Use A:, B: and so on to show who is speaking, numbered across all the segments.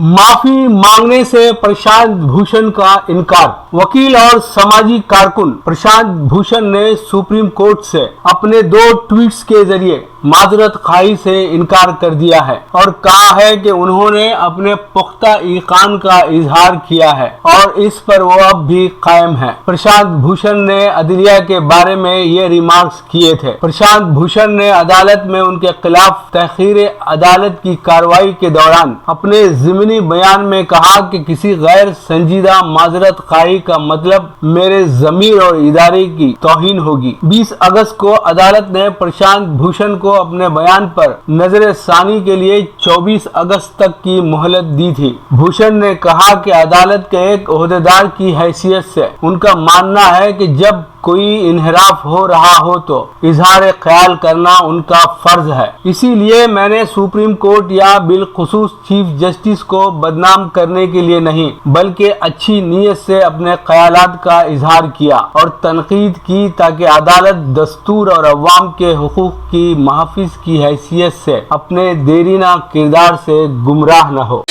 A: माफी मांगने से प्रशांत भूषण का इनकार। वकील और सामाजिक कारकुन प्रशांत भूषण ने सुप्रीम कोर्ट से अपने 2 ट्वीट्स के जरिए माजरत खाई से इनकार कर दिया है और कहा है कि उन्होंने अपने पुख्ता यकीन का इजहार किया है और इस पर वो अब भी कायम है। प्रशांत भूषण ने अदलिया के बारे में ये रिमार्क्स किए थे। प्रशांत भूषण ने अदालत में उनके खिलाफ तहखीर अदालत की कार्रवाई के दौरान अपने ज़िमनी बयान में कहा कि किसी गैर संजीदा माजरत खाई का मतलब मेरे ज़मीर और इदारे की तौहीन होगी। 20 अगस्त को अदालत ने प्रशांत भूषण को अपने बयान पर नजर सानी के लिए 24 अगस्त तक की मोहलत दी थी। भूषण ने कहा कि अदालत के एक ओहदेदार की हैसियत से उनका मानना है कि जब कोई इन्हिराफ हो रहा हो तो इजहार ख्याल करना उनका फर्ज है। इसीलिए मैंने सुप्रीम कोर्ट या बिलखुसूस चीफ जस्टिस को बदनाम करने के लिए नहीं बल्कि अच्छी नीयत से अपने ख्यालात का इजहार किया और तनकीद की ताकि अदालत दस्तूर और अवाम के हुकूक की महफिज की हैसियत से अपने देरीना किरदार से गुमराह न हो।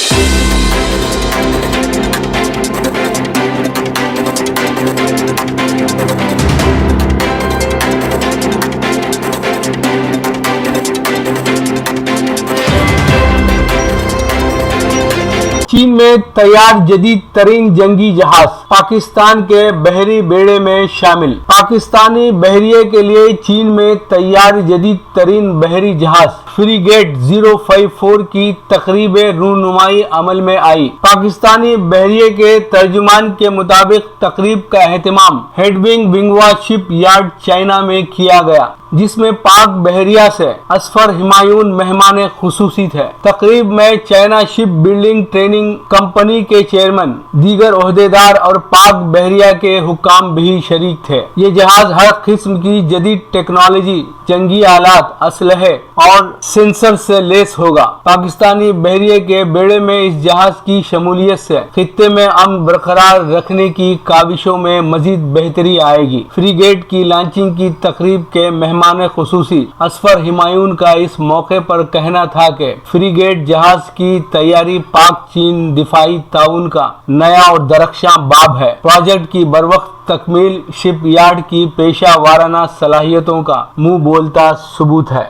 A: चीन में तैयार जदीद तरीन जंगी जहाज पाकिस्तान के बहरी बेड़े में शामिल। पाकिस्तानी बहरिये के लिए चीन में तैयार जदीद तरीन बहरी जहाज फ्रीगेट 054 की तकरीब रूनुमाई अमल में आई। पाकिस्तानी बहरिये के तर्जुमान के मुताबिक तकरीब का एहतमाम हेडविंग बिंगवा शिप यार्ड चाइना में किया गया जिसमें पाक बहरिया से असफर हिमायून मेहमान खुसूसी थे। तकरीब में China ship building training company के चेयरमैन, दीगर ओहदेदार और पाक बहरिया के हुक्काम भी शरीक थे। ये जहाज हर किस्म की जदीद टेक्नोलॉजी, जंगी आलात, असलहे और सेंसर से लेस होगा। पाकिस्तानी बहरिये के बेड़े में इस जहाज की शमूलियत से खित्ते में अमन बरकरार रखने की काविशों में मजीद बेहतरी आएगी। फ्रीगेट की लॉन्चिंग की तकरीब के मेहमान खुसूसी असफर हिमायून का इस मौके पर कहना था कि फ्रीगेट जहाज की तैयारी पाक चीन दिफाई ताउन का नया और दरख्शां बाब है। प्रोजेक्ट की बरवक्त तकमील शिप यार्ड की पेशा वाराना सलाहियतों का मुंह बोलता सबूत है।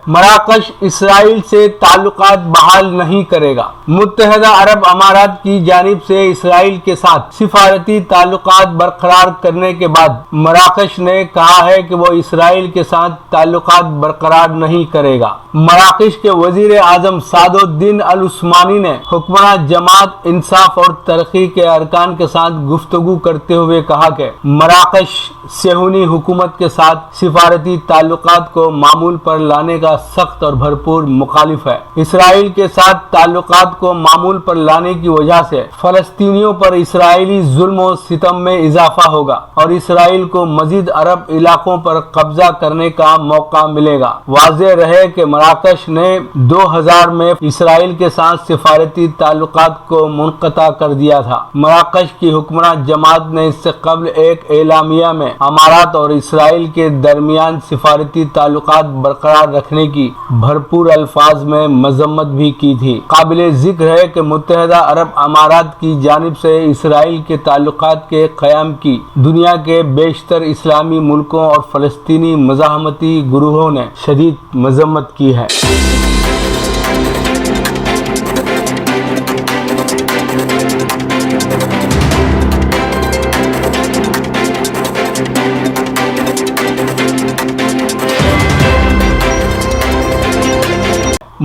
A: मराकश इसराइल से ताल्लुकात बहाल नहीं करेगा। मुत्तहदा अरब अमारात की जानिब से इसराइल के साथ सिफारती ताल्लुकात बरकरार करने के बाद मराकश ने कहा है कि वो इसराइल के साथ ताल्लुकात बरकरार नहीं करेगा। मराकश के वजीर आजम सादुद्दीन अल उस्मानी ने हुक्मरान जमात इंसाफ और तरक्की के अरकान के साथ गुफ्तगू करते हुए कहा कि मराकश सेहूनी हुकूमत के साथ सिफारती ताल्लुकात को मामूल पर लाने का सख्त और भरपूर मुखालिफ है। इसराइल के साथ ताल्लुकात को मामूल पर लाने की वजह से फलस्तीनियों पर इसराइली जुल्म और सितम में इजाफा होगा और इसराइल को मजीद अरब इलाकों पर कब्जा करने का मौका मिलेगा। वाज़ेह रहे कि मराकश ने 2000 में इसराइल के साथ सिफारती ताल्लुकात को मुनक़ता कर दिया था। मराकश की हुक्मरान जमात ने इससे कबल एक एलामिया में अमारात और इसराइल के दरमियान सिफारती ताल्लुकात बरकरार रखने की भरपूर अल्फाज में मजम्मत भी की थी। काबिल जिक्र है कि मुत्तहदा अरब अमारात की जानिब से इसराइल के ताल्लुकात के क़याम की दुनिया के बेशतर इस्लामी मुल्कों और फ़लस्तीनी मज़ाहमती गुरूहों ने शदीद मजम्मत की है।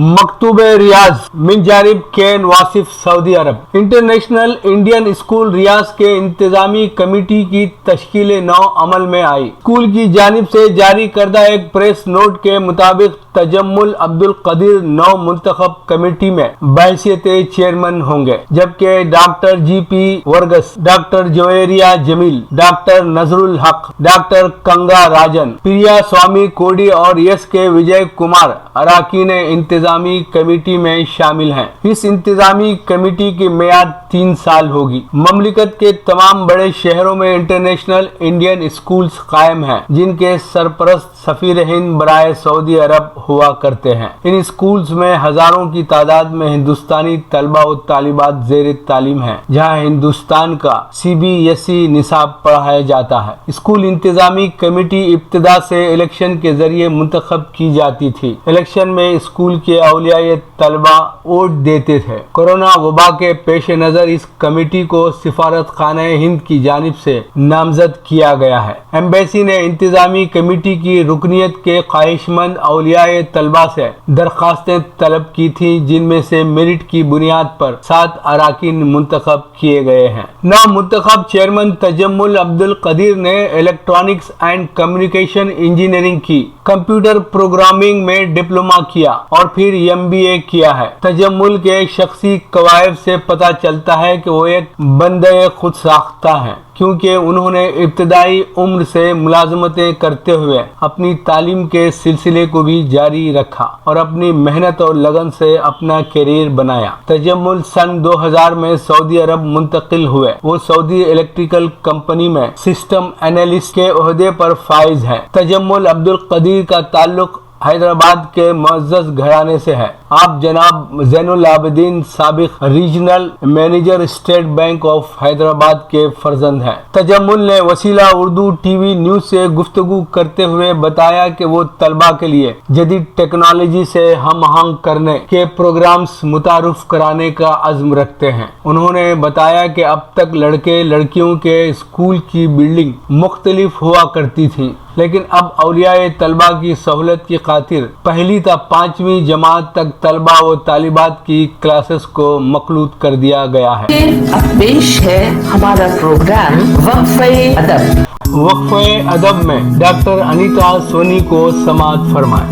A: मकतूब रियाज मिन जानिब केन वासिफ सऊदी अरब। इंटरनेशनल इंडियन स्कूल रियाज के इंतजामी कमेटी की तश्कील 9 अमल में आई। स्कूल की जानिब से जारी करदा एक प्रेस नोट के मुताबिक तजम्मुल अब्दुल कदीर नौ मुंतखब कमेटी में बहसियत चेयरमैन होंगे, जबकि डॉक्टर जीपी वर्गस, डॉक्टर जोएरिया जमील, डॉक्टर नजरुल हक, डॉक्टर कंगा राजन, प्रिया स्वामी कोडी और एस के विजय कुमार अराकीन इंतजामी कमेटी में शामिल हैं। इस इंतजामी कमेटी की मियाद 3 साल होगी। ममलिकत के तमाम बड़े शहरों में इंटरनेशनल इंडियन स्कूल्स कायम हैं, जिनके सरपरस्त सफीर हिंद बराए सऊदी अरब हुआ करते हैं। इन स्कूल्स में हजारों की तादाद में हिंदुस्तानी तलबा और तालिबात जेर तालीम हैं, जहां हिंदुस्तान का CBSE निसाब पढ़ाया जाता है। स्कूल इंतजामी कमेटी इब्तिदा से इलेक्शन के जरिए मुंतखब की जाती थी। इलेक्शन में स्कूल के औलियाए तलबा वोट देते थे। कोरोना वबा के पेश नजर इस कमेटी को सिफारत खाने हिंद की जानिब से नामजद किया गया है। एम्बेसी ने इंतजामी कमेटी की रुकनियत के ख्वाहिशमंद औलियाए तलबा से दरखास्तें तलब की थी, जिनमें से मेरिट की बुनियाद पर 7 अराकीन मुंतखब किए गए हैं। नौ मुंतखब चेयरमैन तजम्मुल अब्दुल कदीर ने इलेक्ट्रॉनिक्स एंड कम्युनिकेशन इंजीनियरिंग की, कंप्यूटर प्रोग्रामिंग में डिप्लोमा किया और फिर MBA किया है। तजम्मुल के शख्सी कवायद से पता चलता है कि वो एक बंदे खुद साख्ता हैं, क्योंकि उन्होंने इब्तदाई उम्र से मुलाजमतें करते हुए अपनी तालीम के सिलसिले को भी जारी रखा और अपनी मेहनत और लगन से अपना करियर बनाया। तजम्मुल सन 2000 में सऊदी अरब मुंतकिल हुए। वो सऊदी इलेक्ट्रिकल कंपनी में सिस्टम एनालिस्ट के ओहदे पर फाइज है। तजम्मुल अब्दुल कदीर का ताल्लुक हैदराबाद के मुअज़्ज़ज़ घराने से है। आप जनाब ज़ैनुल आबिदीन साबिक regional manager state bank of Hyderabad के फर्जंद हैं। तजम्मुल ने वसीला उर्दू TV न्यूज से गुफ्तगू करते हुए बताया कि वो तलबा के लिए जदीद टेक्नोलॉजी से हम आहंग करने के प्रोग्राम्स मुतारुफ कराने का अज़्म रखते हैं। उन्होंने बताया कि अब तक लड़के लड़कियों के स्कूल की बिल्डिंग मुख्तलिफ हुआ करती थी, लेकिन अब औलियाए तलबा की सहूलत की खातिर पहली ta 5वीं जमात तक तलबा व तालिबात की क्लासेस को मखलूत कर दिया गया है।
B: अब पेश है हमारा प्रोग्राम वक्फ़े अदब।
A: वक्फ़े अदब में डॉक्टर अनीता सोनी को समाअत फरमाए।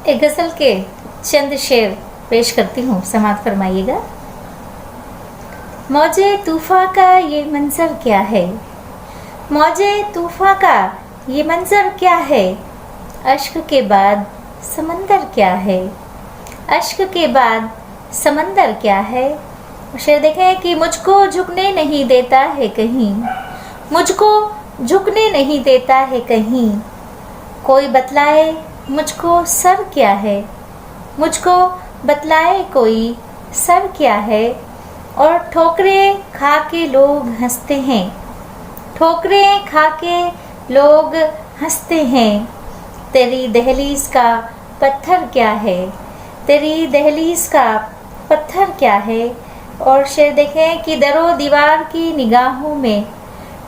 C: एक गज़ल के चंद शेर पेश करती हूँ, समाअत फरमाइएगा। मौजे तूफ़ा का ये मंज़र क्या है, मौजे तूफ़ा का ये मंज़र क्या है, अश्क के बाद समंदर क्या है, अश्क के बाद समंदर क्या है। शेर देखें कि मुझको झुकने नहीं देता है कहीं, मुझको झुकने नहीं देता है कहीं, कोई बतलाए मुझको सर क्या है, मुझको बतलाए कोई सर क्या है। और ठोकरें खा के लोग हंसते हैं, ठोकरें खा के लोग हंसते हैं, तेरी दहलीज का पत्थर क्या है, तेरी दहलीज का पत्थर क्या है। और शेर देखें कि दरो दीवार की निगाहों में,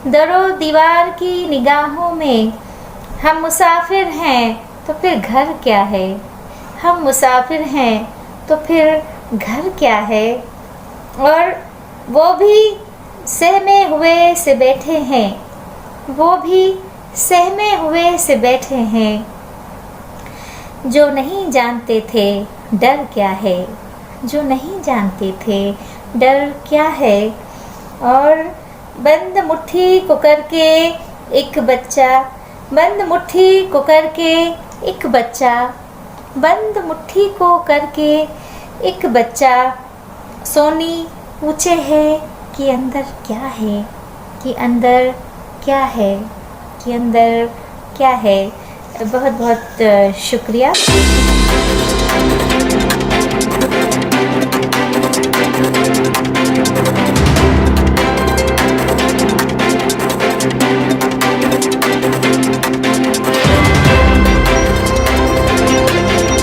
C: दरो दीवार की निगाहों में हम मुसाफिर हैं तो फिर घर क्या है, हम मुसाफिर हैं तो फिर घर क्या है। और वो भी सहमे हुए से बैठे हैं, वो भी सहमे हुए से बैठे हैं, जो नहीं जानते थे डर क्या है, जो नहीं जानते थे डर क्या है। और बंद मुट्ठी को करके एक बच्चा, बंद मुट्ठी को करके एक बच्चा, बंद मुट्ठी को करके एक बच्चा सोनी पूछे है कि अंदर क्या है, कि अंदर क्या है, कि अंदर क्या है। बहुत बहुत शुक्रिया।